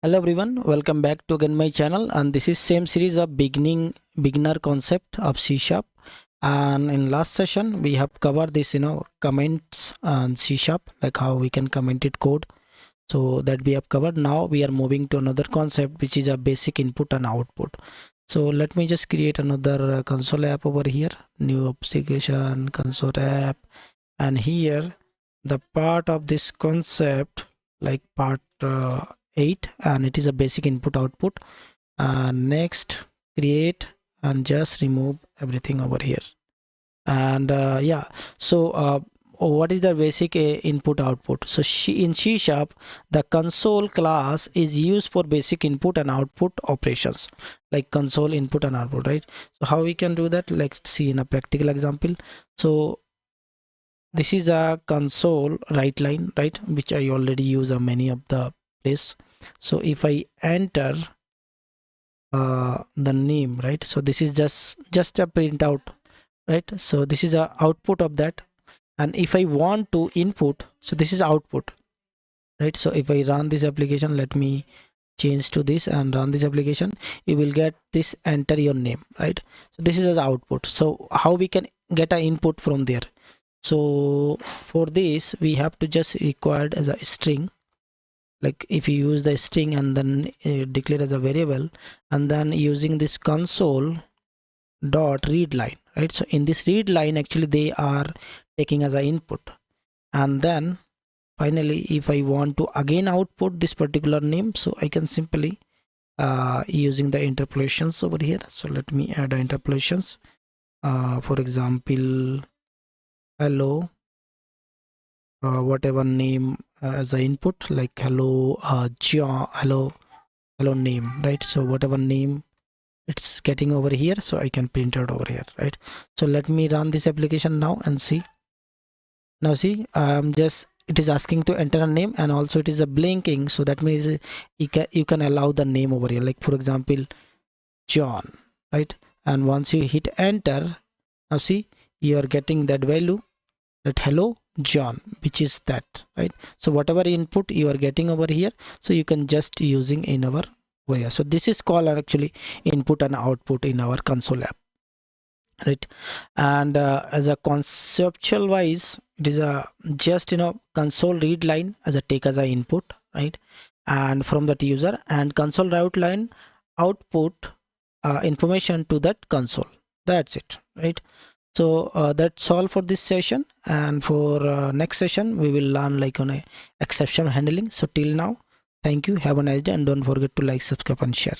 Hello everyone, welcome back to again my channel, and this is same series of beginner concept of C Sharp. And in last session we have covered this comments and C Sharp, like how we can comment it code. So that we have covered. Now we are moving to another concept, which is a basic input and output. So let me just create another console app over here, new application, console app, and here the part of this concept, like part 8, and it is a basic input output. Next, create and just remove everything over here. And yeah, so what is the basic input output? So in C Sharp, the console class is used for basic input and output operations, like console input and output, right? So how we can do that? Let's see in a practical example. So this is a Console.WriteLine, right, which I already use on many of the place. So if I enter the name, right, so this is just a printout, right? So this is a output of that. And if I want to input, so this is output, right? So if I run this application, let me change to this and run this application, you will get this enter your name, right? So this is the output. So how we can get an input from there? So for this we have to just required as a string, like if you use the string and then declare as a variable, and then using this Console.ReadLine, right? So in this read line, actually they are taking as an input. And then finally, if I want to again output this particular name, so I can simply using the interpolations over here. So let me add interpolations. For example, hello, whatever name as an input, like hello John, hello name, right? So whatever name it's getting over here, so I can print it over here, right? So let me run this application now and see. Now see, it is asking to enter a name, and also it is a blinking, so that means you can allow the name over here, like for example John, right? And once you hit enter, now see, you are getting that value, that hello John, which is that, right? So whatever input you are getting over here, so you can just using in our over here. So this is called actually input and output in our console app, right? And as a conceptual wise, it is a just console read line as a take as a input, right? And from that user, and console route line output information to that console. That's it, right? So that's all for this session, and for next session we will learn like on a exception handling. So till now, thank you, have a nice day, and don't forget to like, subscribe and share.